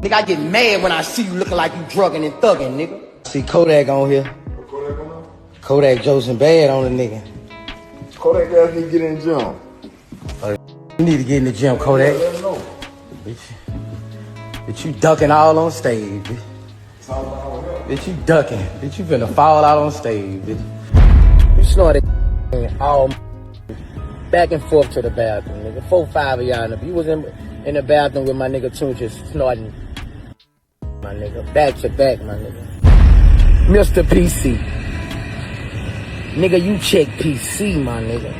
Nigga, I get mad when I see you looking like you drugging and thugging, nigga. See Kodak on here. Kodak on there? Kodak Joseph bad on the nigga. Kodak asked me to get in the gym. You need to get in the gym, Kodak. Let him know. Bitch, you ducking all on stage, bitch. Bitch, you ducking. Bitch, you finna fall out on stage, bitch. You snorted all back and forth to the bathroom, nigga. 4, 5 of y'all. You was in the bathroom with my nigga Tune just snorting, my nigga. Back to back, my nigga. Mr. PC. Nigga, you check PC, my nigga.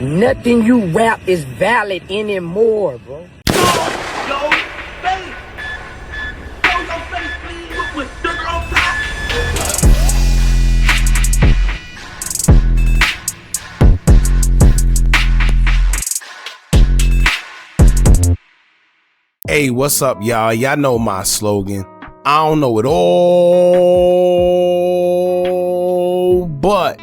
Nothing you rap is valid anymore, bro. Hey, what's up, y'all? Y'all know my slogan. I don't know it all, but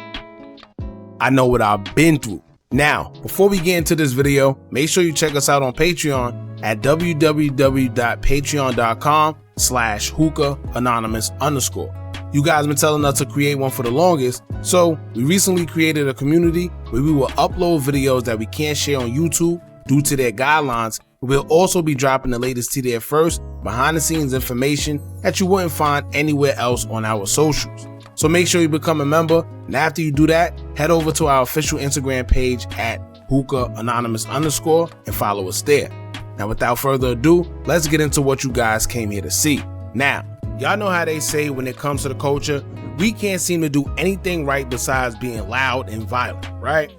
I know what I've been through. Now, before we get into this video, make sure you check us out on Patreon at www.patreon.com/Hookah Anonymous _. You guys been telling us to create one for the longest, so we recently created a community where we will upload videos that we can't share on YouTube due to their guidelines. We'll also be dropping the latest to there first, behind the scenes information that you wouldn't find anywhere else on our socials. So make sure you become a member, and after you do that, head over to our official Instagram page at Hookah Anonymous _ and follow us there. Now without further ado, let's get into what you guys came here to see. Now, y'all know how they say when it comes to the culture, we can't seem to do anything right besides being loud and violent, right?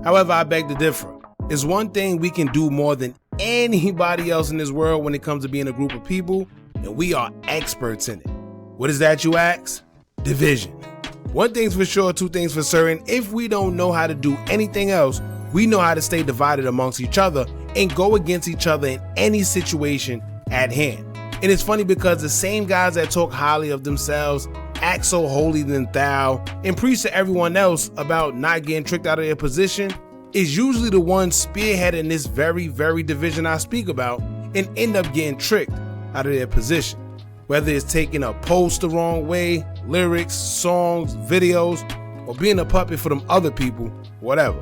However, I beg to differ. It's one thing we can do more than anybody else in this world when it comes to being a group of people, and we are experts in it. What is that, you ask? Division. One thing's for sure, two things for certain. If we don't know how to do anything else, we know how to stay divided amongst each other and go against each other in any situation at hand. And it's funny because the same guys that talk highly of themselves, act so holier than thou, and preach to everyone else about not getting tricked out of their position is usually the ones spearheading this very, very division I speak about and end up getting tricked out of their position. Whether it's taking a post the wrong way, lyrics, songs, videos, or being a puppet for them other people, whatever.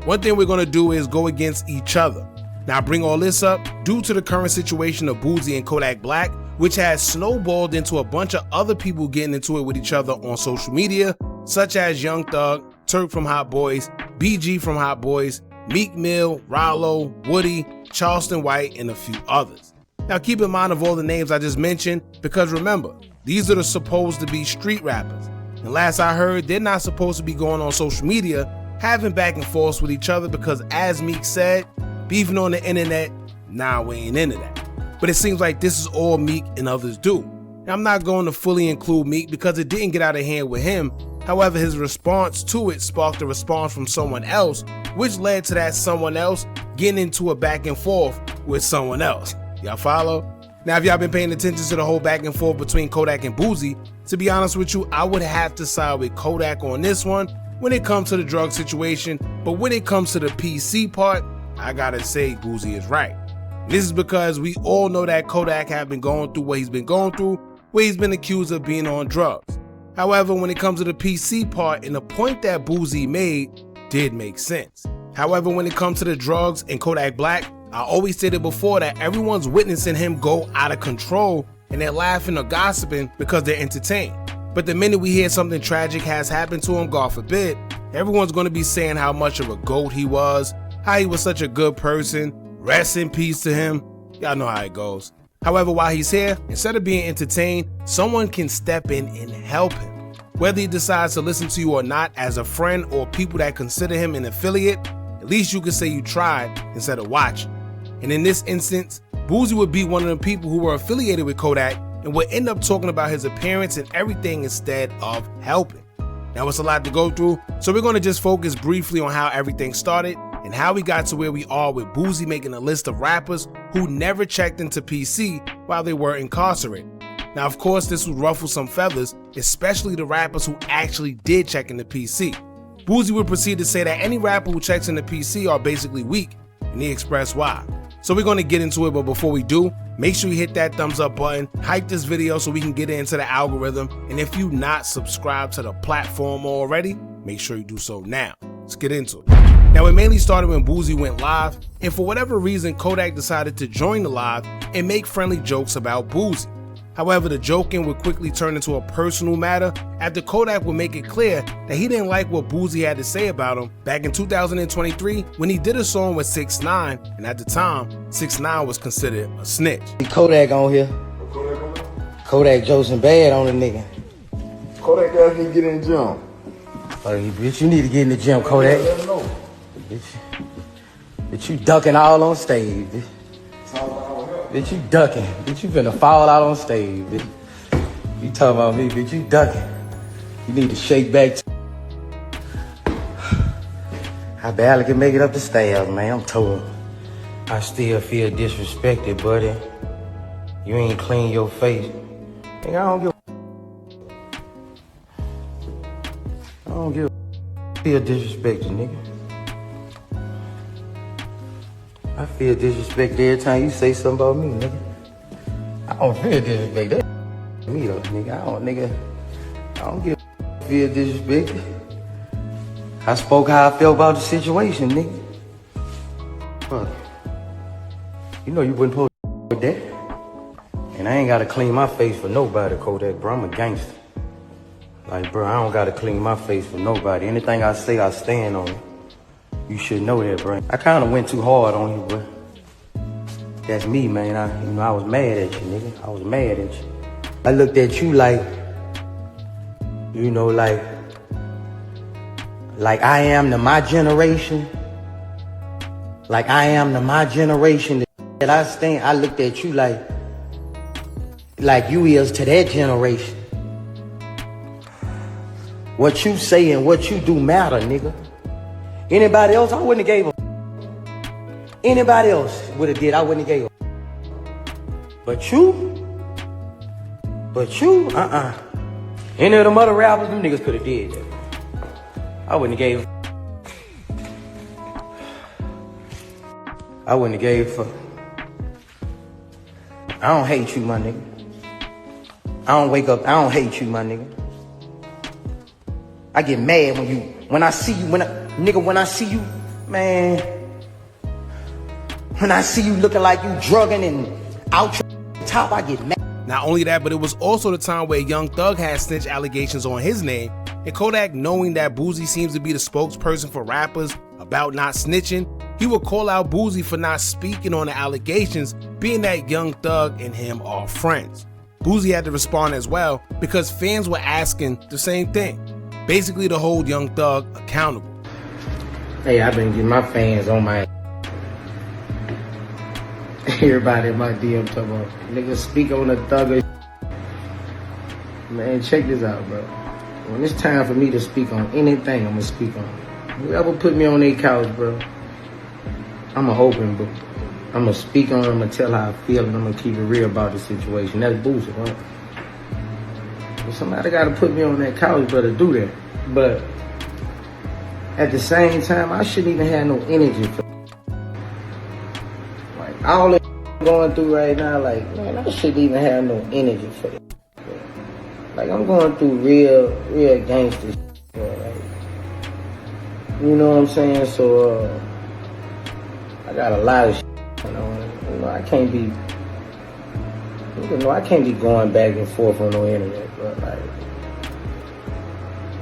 One thing we're gonna do is go against each other. Now I bring all this up due to the current situation of Boozie and Kodak Black, which has snowballed into a bunch of other people getting into it with each other on social media, such as Young Thug, Turk from Hot Boys, BG from Hot Boys, Meek Mill, Rollo, Woody, Charleston White, and a few others. Now keep in mind of all the names I just mentioned, because remember, these are the supposed to be street rappers. And last I heard, they're not supposed to be going on social media having back and forth with each other because, as Meek said, beefing on the internet, nah, we ain't into that. But it seems like this is all Meek and others do. Now, I'm not going to fully include Meek because it didn't get out of hand with him. However, his response to it sparked a response from someone else, which led to that someone else getting into a back and forth with someone else. Y'all follow? Now, if y'all been paying attention to the whole back and forth between Kodak and Boozie, to be honest with you, I would have to side with Kodak on this one when it comes to the drug situation. But when it comes to the PC part, I gotta say Boozie is right. This is because we all know that Kodak have been going through what he's been going through, where he's been accused of being on drugs. However, when it comes to the PC part, and the point that Boozie made did make sense. However, when it comes to the drugs and Kodak Black, I always stated before that everyone's witnessing him go out of control and they're laughing or gossiping because they're entertained. But the minute we hear something tragic has happened to him, God forbid, everyone's going to be saying how much of a goat he was, how he was such a good person, rest in peace to him. Y'all know how it goes. However, while he's here, instead of being entertained, someone can step in and help him. Whether he decides to listen to you or not, as a friend or people that consider him an affiliate, at least you can say you tried instead of watching. And in this instance, Boozie would be one of the people who were affiliated with Kodak and would end up talking about his appearance and everything instead of helping. Now it's a lot to go through, so we're going to just focus briefly on how everything started and how we got to where we are with Boozie making a list of rappers who never checked into PC while they were incarcerated. Now, of course, this would ruffle some feathers, especially the rappers who actually did check into PC. Boozie would proceed to say that any rapper who checks into PC are basically weak, and he expressed why. So we're going to get into it, but before we do, make sure you hit that thumbs up button, hype this video so we can get into the algorithm, and if you not subscribed to the platform already, make sure you do so now. Let's get into it. Now, it mainly started when Boosie went live, and for whatever reason, Kodak decided to join the live and make friendly jokes about Boosie. However, the joking would quickly turn into a personal matter after Kodak would make it clear that he didn't like what Boosie had to say about him back in 2023 when he did a song with 6ix9ine, and at the time, 6ix9ine was considered a snitch. Kodak on here. Kodak on there? Kodak Joseph bad on the nigga. Kodak guys need to get in the gym. Oh, bitch, you need to get in the gym, Kodak. Let him know. Bitch, you ducking all on stage, bitch. Bitch, you ducking. Bitch, you finna fall out on stage, bitch. You talking about me, bitch, you ducking. You need to shake back. I barely can make it up the stairs, man. I'm told. I still feel disrespected, buddy. You ain't clean your face. Nigga, I don't give a feel disrespected, nigga. I feel disrespected every time you say something about me, nigga. I don't feel disrespected. That me though, nigga. I don't give a feel disrespected. I spoke how I felt about the situation, nigga. Fuck. You know you wouldn't post with that. And I ain't gotta clean my face for nobody, Kodak, bro. I'm a gangster. Like, bro, I don't gotta clean my face for nobody. Anything I say, I stand on it. You should know that, bro. I kind of went too hard on you, bro. That's me, man. I was mad at you, nigga. I was mad at you. I looked at you like, you know, like I am to my generation. Like I am to my generation that I stand. I looked at you like you is to that generation. What you say and what you do matter, nigga. Anybody else, I wouldn't have gave a. Anybody else would have did, I wouldn't have gave a. But you, Any of them other rappers, them niggas could have did that. I wouldn't have gave. I wouldn't have gave a fuck. I don't hate you, my nigga. I don't wake up, I don't hate you, my nigga. I get mad when I see you, when I see you, man. When I see you looking like you drugging and out your top, I get mad. Not only that, but it was also the time where Young Thug had snitch allegations on his name, and Kodak, knowing that Boosie seems to be the spokesperson for rappers about not snitching, he would call out Boosie for not speaking on the allegations, being that Young Thug and him are friends. Boosie had to respond as well because fans were asking the same thing, basically to hold Young Thug accountable. Hey, I've been getting my fans on my. Everybody in my DM talking about, nigga, speak on the thugger. Man, check this out, bro. When it's time for me to speak on anything, I'm gonna speak on it. Whoever put me on their couch, bro, I'm an open book. I'm gonna speak on it, I'm gonna tell how I feel, and I'm gonna keep it real about the situation. That's Boosie, right? But somebody gotta put me on that couch, bro, to do that. But at the same time, I shouldn't even have no energy for like all that going through right now. Like, man, I shouldn't even have no energy for it. Like, I'm going through real gangster shit, bro. Like, you know what I'm saying? So I got a lot of shit. You know, I can't be going back and forth on no internet, bro. Like,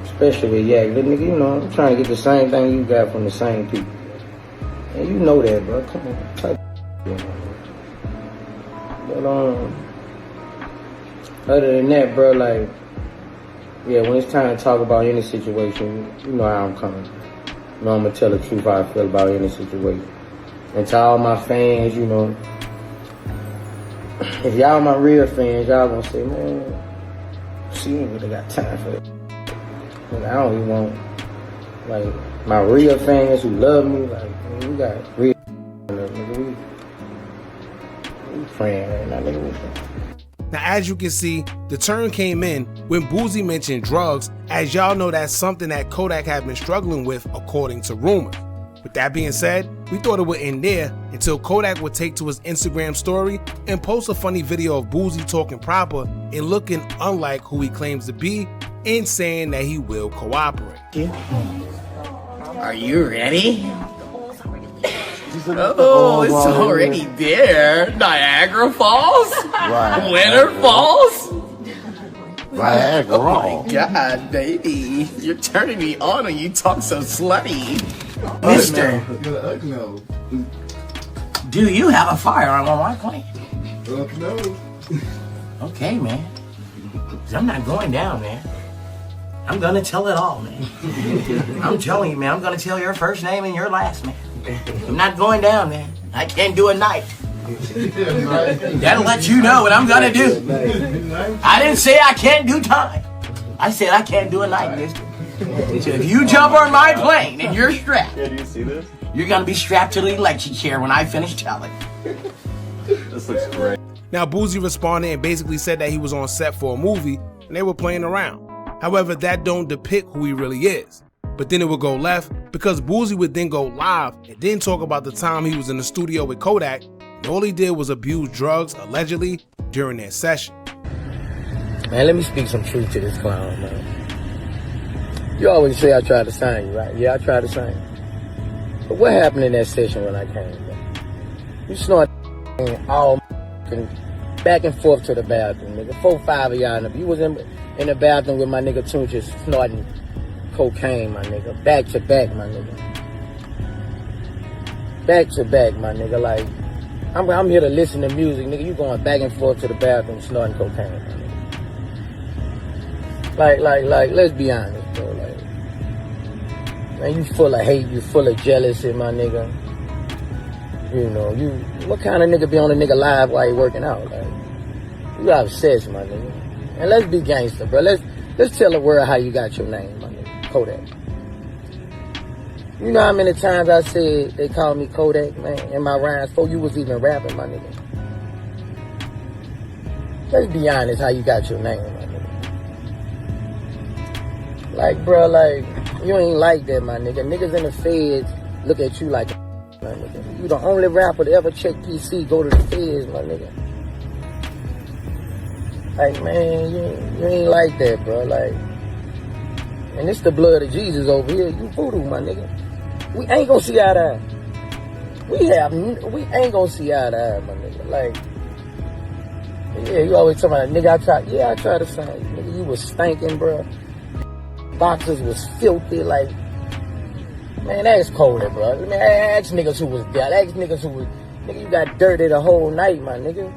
especially with Yak, nigga, you know, I'm trying to get the same thing you got from the same people. And you know that, bro. Come on, type you know. But other than that, bro, like, yeah, when it's time to talk about any situation, you know how I'm coming. You know, I'm gonna tell the truth how I feel about any situation. And to all my fans, you know, if y'all my real fans, y'all gonna say, man, she ain't really got time for that. Like, I don't even want, like, my real fans who love me, like, man, we got real nigga, we praying right now, nigga, we praying. Now, as you can see, the turn came in when Boosie mentioned drugs. As y'all know, that's something that Kodak had been struggling with, according to rumors. With that being said, We thought it would end there until Kodak would take to his Instagram story and post a funny video of Boosie talking proper and looking unlike who he claims to be and saying that he will cooperate. Are you ready? Oh, it's already there. Niagara Falls? Right. Winter Falls? Niagara. Oh my God, baby. You're turning me on and you talk so slutty. Mister, do you have a firearm on my plane? No. Okay, man. I'm not going down, man. I'm gonna tell it all, man. I'm telling you, man, I'm gonna tell your first name and your last, man. I'm not going down, man. I can't do a night. That'll let you know what I'm gonna do. I didn't say I can't do time. I said I can't do a night, mister. So if you jump on my plane and you're strapped, Yeah, do you see this? you're gonna be strapped to the electric chair when I finish telling. This looks great. Now, Boosie responded and basically said that he was on set for a movie and they were playing around. However, that don't depict who he really is. But then it would go left because Boosie would then go live and then talk about the time he was in the studio with Kodak and all he did was abuse drugs, allegedly, during their session. Man, let me speak some truth to this clown, man. You always say I tried to sign you, right? Yeah, I tried to sign you. But what happened in that session when I came, man? You snorted all back and forth to the bathroom, nigga. 4, 5 of y'all. You was in the bathroom with my nigga Tunches snorting cocaine, my nigga. Back to back, my nigga. Back to back, my nigga. Like, I'm here to listen to music, nigga. You going back and forth to the bathroom snorting cocaine, my nigga. Like, let's be honest, bro. Like, man, you full of hate, you full of jealousy, my nigga. You know, what kind of nigga be on a nigga live while he working out? Like, you obsessed, my nigga. And let's be gangster, bro. Let's tell the world how you got your name, my nigga. Kodak. You know how many times I said they called me Kodak, man, in my rhymes before you was even rapping, my nigga? Let's be honest how you got your name, my nigga. Like, bro, like, you ain't like that, my nigga. Niggas in the feds look at you like a my nigga. You the only rapper to ever check PC, go to the feds, my nigga. Like, man, you ain't like that, bro. Like, and it's the blood of Jesus over here. You voodoo, my nigga. We ain't gonna see eye to eye. We ain't gonna see eye to eye, my nigga. Like, yeah, you always talking about, nigga, I tried to sign you. Nigga, you was stinking, bro. Boxers was filthy, like, man, ask Kodak, bro. I mean, ask niggas who was there. Ask niggas who was, nigga, you got dirty the whole night, my nigga.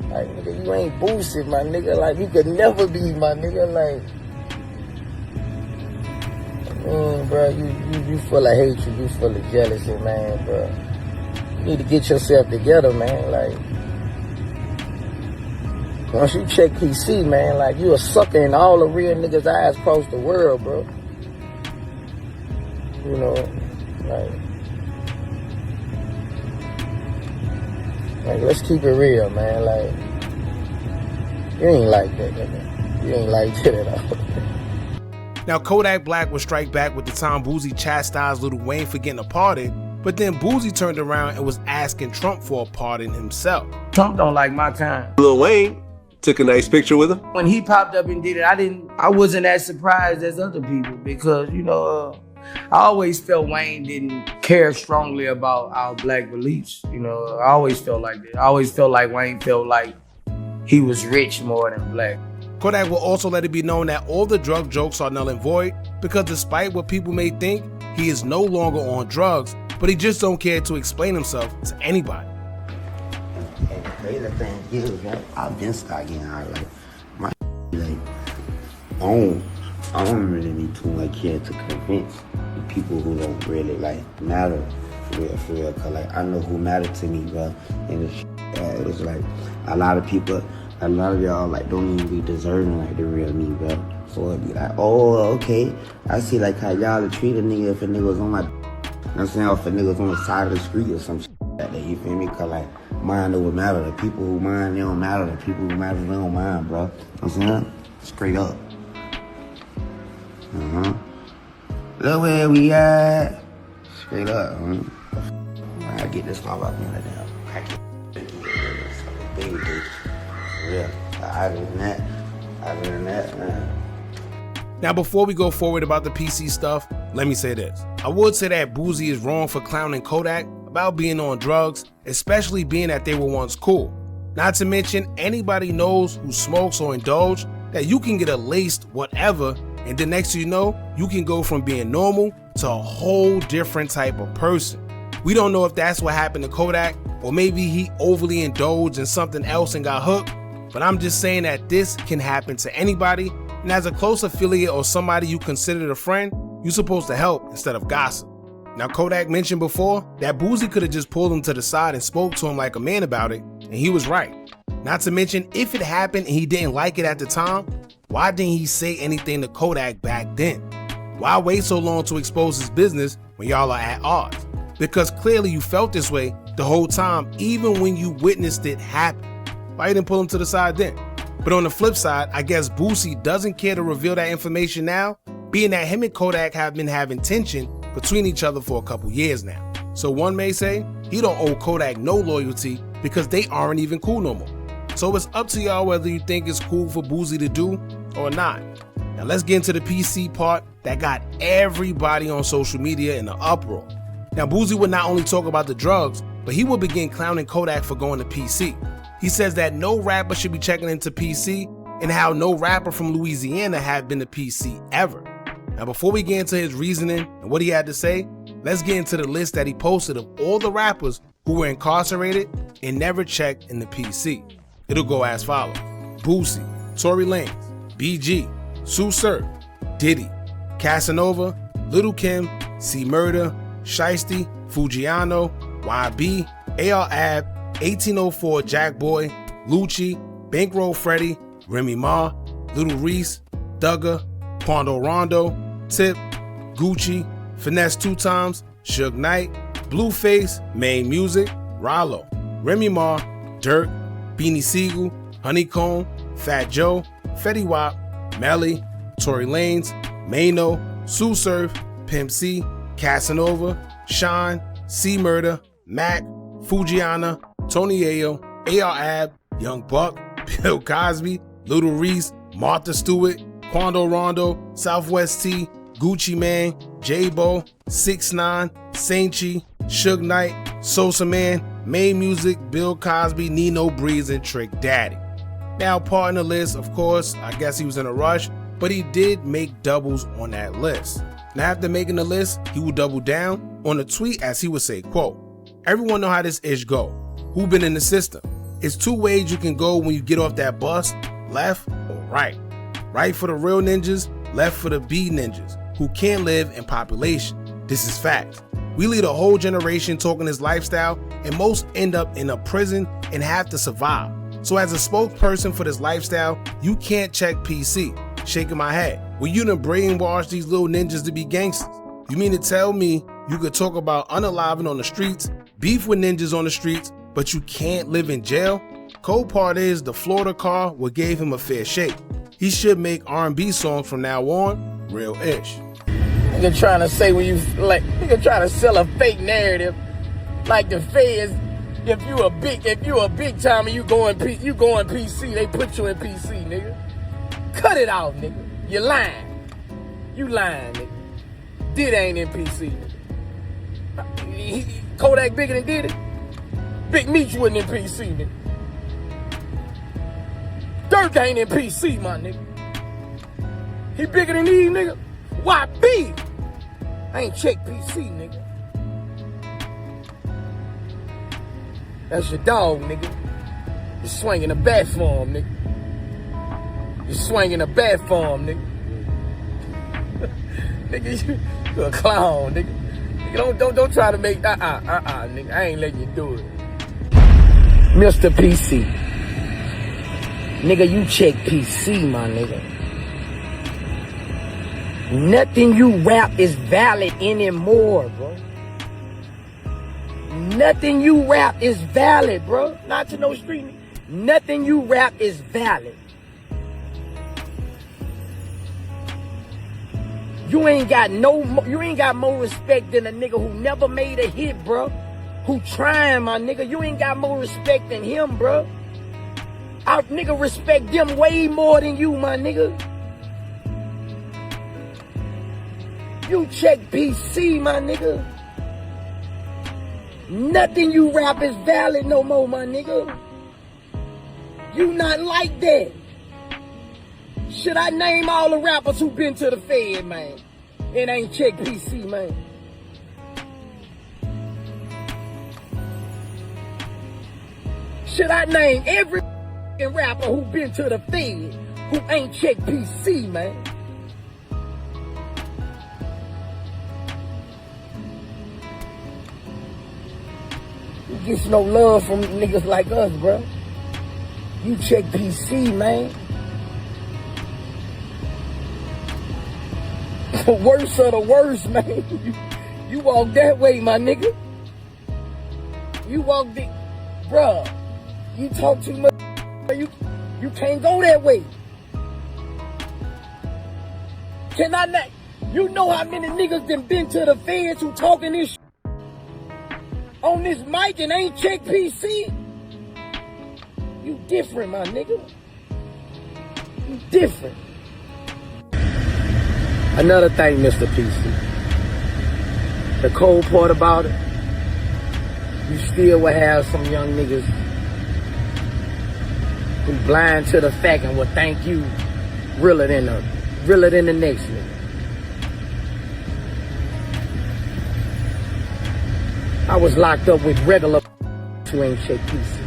Like, nigga, you ain't Boosie, my nigga. Like, you could never be, my nigga. Like, bro, you full of hatred. You full of jealousy, man, bro. You need to get yourself together, man. Like, once you check PC, man, like, you a sucker in all the real niggas' eyes across the world, bro. You know, like, let's keep it real, man. Like, you ain't like that, nigga. You ain't like that at all. Now, Kodak Black would strike back with the time Boosie chastised Lil Wayne for getting a pardon, but then Boosie turned around and was asking Trump for a pardon himself. Trump don't like my kind. Lil Wayne took a nice picture with him. When he popped up and did it, I wasn't as surprised as other people because, you know, I always felt Wayne didn't care strongly about our black beliefs. You know, I always felt like that. I always felt like Wayne felt like he was rich more than black. Kodak will also let it be known that all the drug jokes are null and void because despite what people may think, he is no longer on drugs, but he just don't care to explain himself to anybody. And the crazy thing is, right, I've been starting getting high, like, my like, I don't really be too much here to convince the people who don't really, like, matter for real, cause, like, I know who matter to me, bro, and it's like, a lot of y'all, like, don't even be deserving, like, the real me, bro, so it'd be like, oh, okay, I see, like, how y'all treat a nigga if a nigga was on my, you know what I'm saying, if a nigga was on the side of the street or some shit like that, you feel me, cause, like, mind over matter, the people who mind, they don't matter, the people who matter, they don't mind, bro, you know what I'm saying, straight up. Look where we at. Straight up, man. I get this motherfucker in the damn. I can't baby dude. Yeah. Other than that, man. Now, before we go forward about the PC stuff, let me say this. I would say that Boozie is wrong for clowning Kodak about being on drugs, especially being that they were once cool. Not to mention, anybody knows who smokes or indulge that you can get a laced whatever, and then next thing you know, you can go from being normal to a whole different type of person. We don't know if that's what happened to Kodak, or maybe he overly indulged in something else and got hooked, but I'm just saying that this can happen to anybody, and as a close affiliate or somebody you considered a friend, you're supposed to help instead of gossip. Now, Kodak mentioned before that Boozie could have just pulled him to the side and spoke to him like a man about it, and he was right. Not to mention, if it happened and he didn't like it at the time, why didn't he say anything to Kodak back then? Why wait so long to expose his business when y'all are at odds? Because clearly you felt this way the whole time, even when you witnessed it happen. Why you didn't pull him to the side then? But on the flip side, I guess Boosie doesn't care to reveal that information now, being that him and Kodak have been having tension between each other for a couple years now. So one may say he don't owe Kodak no loyalty because they aren't even cool no more. So it's up to y'all whether you think it's cool for Boozie to do or not. Now let's get into the PC part that got everybody on social media in an uproar. Now Boozie would not only talk about the drugs, but he would begin clowning Kodak for going to PC. He says that no rapper should be checking into PC and how no rapper from Louisiana had been to PC ever. Now before we get into his reasoning and what he had to say, let's get into the list that he posted of all the rappers who were incarcerated and never checked in the PC. It'll go as follows: Boosie, Tory Lanez, BG, Sue Surf, Diddy, Casanova, Lil' Kim, C Murder, Shiesty, Fujiano, YB, AR Ab, 1804 Jack Boy, Lucci, Bankroll Freddy, Remy Ma, Little Reese, Duggar, Quando Rondo, Tip, Gucci, Finesse 2 Times, Suge Knight, Blueface, Main Music, Rollo, Remy Ma, Dirk, Beanie Siegel, Honeycomb, Fat Joe, Fetty Wap, Melly, Tory Lanez, Mano, Sue Surf, Pimp C, Casanova, Sean, C Murder, Mac, Fujiana, Tony Ayo, AR Ab, Young Buck, Bill Cosby, Little Reese, Martha Stewart, Quando Rondo, Southwest T, Gucci Man, J-Bo, 6ix9ine, Saint-Chi, Suge Knight, Sosa Man, Main Music, Bill Cosby, Nino Breeze, and Trick Daddy. Now, part in the list, of course, I guess he was in a rush, but he did make doubles on that list. Now, after making the list, he would double down on a tweet as he would say, quote, "Everyone know how this ish go. Who been in the system? It's 2 ways you can go when you get off that bus, left or right. Right for the real ninjas, left for the B ninjas, who can't live in population. This is fact. We lead a whole generation talking this lifestyle, and most end up in a prison and have to survive. So as a spokesperson for this lifestyle, you can't check PC." Shaking my head. Well, you done brainwashed these little ninjas to be gangsters. You mean to tell me you could talk about unaliving on the streets, beef with ninjas on the streets, but you can't live in jail? Cold part is the Florida car what gave him a fair shake. He should make R&B songs from now on, real-ish. Nigga trying to say nigga trying to sell a fake narrative, like the feds. If you a big time and you going PC, they put you in PC, nigga. Cut it out, nigga. You lying. You lying, nigga. Diddy ain't in PC, nigga. Kodak bigger than Diddy. Big Meek wasn't in PC, nigga. Dirk ain't in PC, my nigga. He bigger than these, nigga. YB. I ain't check PC, nigga. That's your dog, nigga. You swinging a bat for him, nigga. You swinging a bat for him, nigga. Nigga, you a clown, nigga. Nigga, don't try to make nigga. I ain't letting you do it. Mr. PC. Nigga, you check PC, my nigga. Nothing you rap is valid anymore, bro. Nothing you rap is valid, bro. Not to no street. Nothing you rap is valid. You ain't got more respect than a nigga who never made a hit, bro. Who trying, my nigga. You ain't got more respect than him, bro. I nigga respect them way more than you, my nigga. You check PC, my nigga. Nothing you rap is valid no more, my nigga. You not like that. Should I name all the rappers who been to the Fed, man? And ain't check PC, man. Should I name every rapper who been to the Fed who ain't check PC, man? You get no love from niggas like us, bro. You check PC, man. The worst of the worst, man. You walk that way, my nigga. You walk the, bruh. You talk too much. You can't go that way. Can I not? You know how many niggas done been to the feds who talking this shit on this mic and ain't check PC? You different, my nigga. You different. Another thing, Mr. PC. The cold part about it, you still will have some young niggas who blind to the fact and will think you realer than the next nigga. I was locked up with regular who ain't check PC.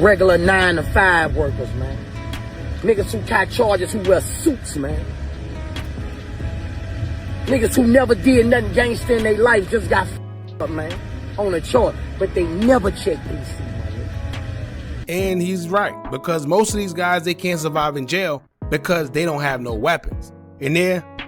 Regular 9 to 5 workers, man. Niggas who got charges who wear suits, man. Niggas who never did nothing gangster in their life just got up, man, on a chart, but they never checked PC, man. And he's right, because most of these guys, they can't survive in jail because they don't have no weapons. In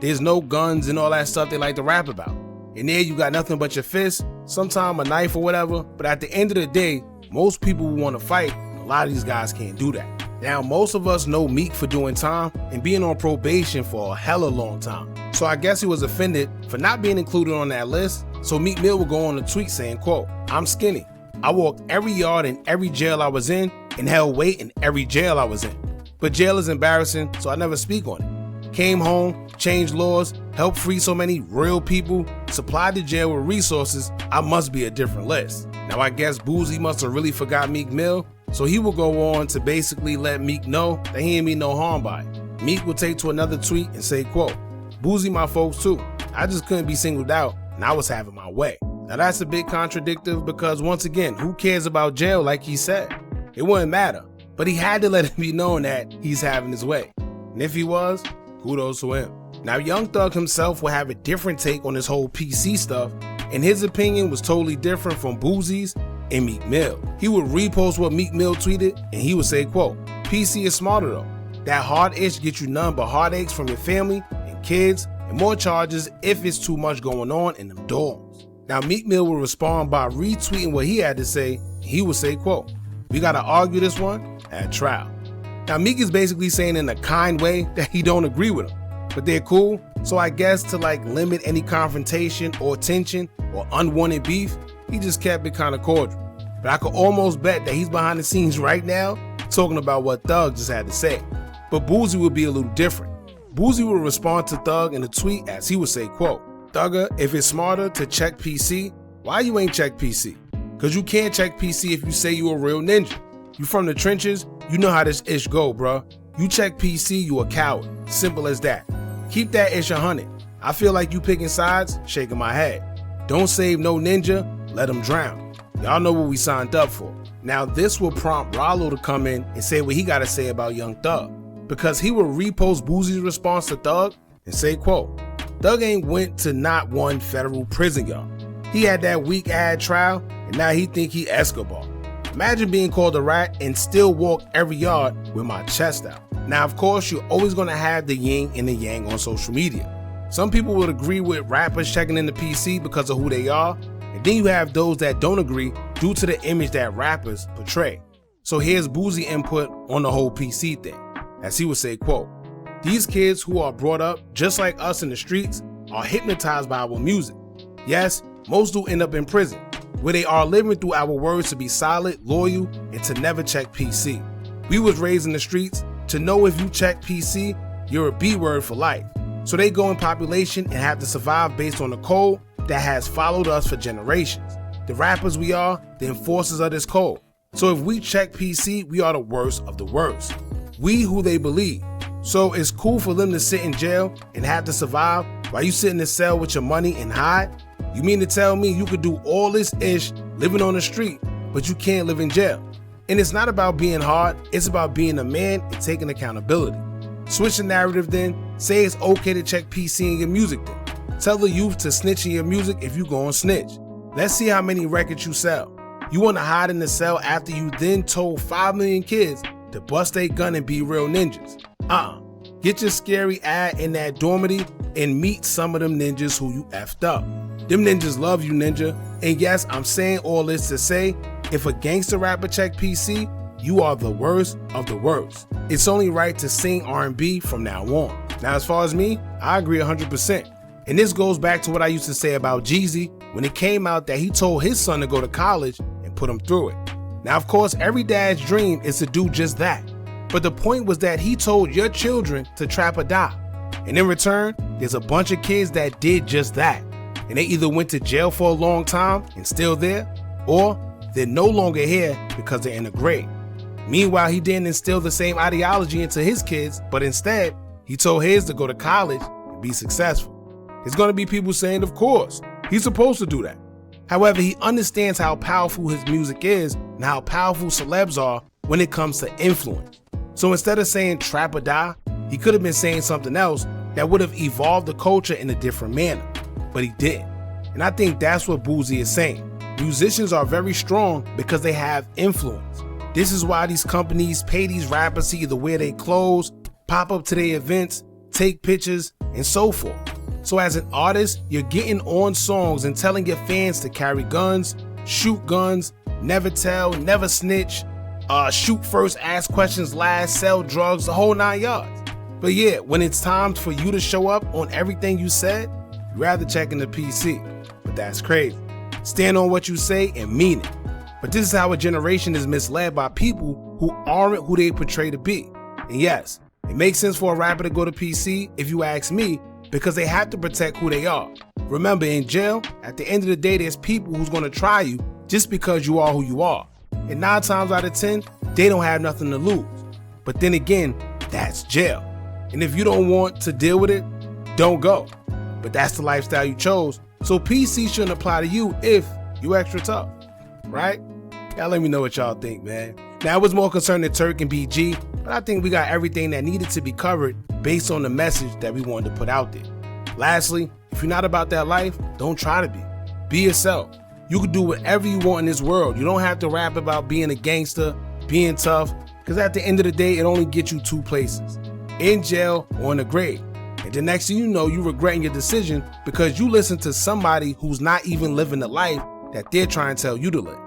there's no guns and all that stuff they like to rap about. In there, you got nothing but your fist, sometime a knife or whatever, but at the end of the day, most people who want to fight, a lot of these guys can't do that. Now, most of us know Meek for doing time and being on probation for a hella long time. So I guess he was offended for not being included on that list. So Meek Mill will go on a tweet saying, quote, "I'm skinny. I walked every yard in every jail I was in and held weight in every jail I was in. But jail is embarrassing, so I never speak on it. Came home, changed laws, helped free so many real people, supplied the jail with resources. I must be a different list." Now I guess Boozie must have really forgot Meek Mill, so he will go on to basically let Meek know that he ain't mean no harm by it. Meek will take to another tweet and say, quote, "Boozie my folks too. I just couldn't be singled out and I was having my way." Now that's a bit contradictory because once again, who cares about jail like he said? It wouldn't matter, but he had to let it be known that he's having his way. And if he was, kudos to him. Now Young Thug himself will have a different take on this whole PC stuff, and his opinion was totally different from Boozie's and Meek Mill. He would repost what Meek Mill tweeted and he would say, quote, "PC is smarter though. That hard itch gets you none but heartaches from your family and kids and more charges if it's too much going on in them dorms." Now Meek Mill will respond by retweeting what he had to say. He would say, quote, "We gotta argue this one at trial." Now Meek is basically saying in a kind way that he don't agree with him, but they're cool. So I guess to like limit any confrontation or tension or unwanted beef, he just kept it kind of cordial. But I could almost bet that he's behind the scenes right now talking about what Thug just had to say. But Boozie would be a little different. Boozie would respond to Thug in a tweet as he would say, quote, "Thugger, if it's smarter to check PC, why you ain't check PC? Cause you can't check PC if you say you a real ninja. You from the trenches, you know how this ish go, bruh. You check PC, you a coward. Simple as that. Keep that ish 100. I feel like you picking sides, shaking my head. Don't save no ninja, let him drown. Y'all know what we signed up for." Now this will prompt Rollo to come in and say what he gotta say about Young Thug, because he will repost Boozie's response to Thug and say, quote, "Thug ain't went to not one federal prison yard. He had that weak ad trial and now he think he Escobar. Imagine being called a rat and still walk every yard with my chest out." Now of course you're always gonna have the yin and the yang on social media. Some people would agree with rappers checking in the PC because of who they are, and then you have those that don't agree due to the image that rappers portray. So here's Boozie input on the whole PC thing, as he would say, quote, These kids who are brought up just like us in the streets are hypnotized by our music. Yes, most do end up in prison, where they are living through our words to be solid, loyal, and to never check PC. We was raised in the streets to know if you check PC, you're a B word for life. So they go in population and have to survive based on the code that has followed us for generations. The rappers we are, the enforcers of this code. So if we check PC, we are the worst of the worst. We who they believe. So it's cool for them to sit in jail and have to survive while you sit in the cell with your money and hide? You mean to tell me you could do all this ish living on the street, but you can't live in jail? And it's not about being hard, it's about being a man and taking accountability. Switch the narrative then, say it's okay to check PC in your music then. Tell the youth to snitch in your music if you gon' snitch. Let's see how many records you sell. You wanna hide in the cell after you then told 5 million kids to bust a gun and be real ninjas. Get your scary ad in that dormitory and meet some of them ninjas who you effed up. Them ninjas love you, ninja. And yes, I'm saying all this to say, if a gangster rapper check PC, you are the worst of the worst. It's only right to sing R&B from now on. Now, as far as me, I agree 100%. And this goes back to what I used to say about Jeezy when it came out that he told his son to go to college and put him through it. Now, of course, every dad's dream is to do just that. But the point was that he told your children to trap or die. And in return, there's a bunch of kids that did just that. And they either went to jail for a long time and still there, or they're no longer here because they're in the grave. Meanwhile, he didn't instill the same ideology into his kids, but instead, he told his to go to college and be successful. There's gonna be people saying, of course, he's supposed to do that. However, he understands how powerful his music is and how powerful celebs are when it comes to influence. So instead of saying trap or die, he could have been saying something else that would have evolved the culture in a different manner, but he didn't. And I think that's what Boozie is saying. Musicians are very strong because they have influence. This is why these companies pay these rappers to either wear their clothes, pop up to their events, take pictures, and so forth. So as an artist, you're getting on songs and telling your fans to carry guns, shoot guns, never tell, never snitch, shoot first, ask questions last, sell drugs, the whole 9 yards. But yeah, when it's time for you to show up on everything you said, you'd rather check in the PC. But that's crazy. Stand on what you say and mean it. But this is how a generation is misled by people who aren't who they portray to be. And yes, it makes sense for a rapper to go to PC, if you ask me, because they have to protect who they are. Remember, in jail, at the end of the day, there's people who's gonna try you just because you are who you are. And 9 times out of 10, they don't have nothing to lose. But then again, that's jail. And if you don't want to deal with it, don't go. But that's the lifestyle you chose. So PC shouldn't apply to you if you extra tough, right? Y'all let me know what y'all think, man. Now, I was more concerned than Turk and BG, but I think we got everything that needed to be covered based on the message that we wanted to put out there. Lastly, if you're not about that life, don't try to be. Be yourself. You can do whatever you want in this world. You don't have to rap about being a gangster, being tough, because at the end of the day, it only gets you 2 places: in jail or in the grave. And the next thing you know, you regretting your decision because you listen to somebody who's not even living the life that they're trying to tell you to live.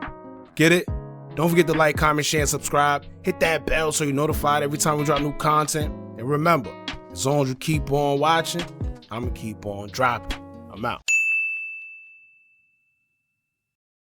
Get it? Don't forget to like, comment, share, and subscribe. Hit that bell so you're notified every time we drop new content. And remember, as long as you keep on watching, I'm gonna keep on dropping. I'm out.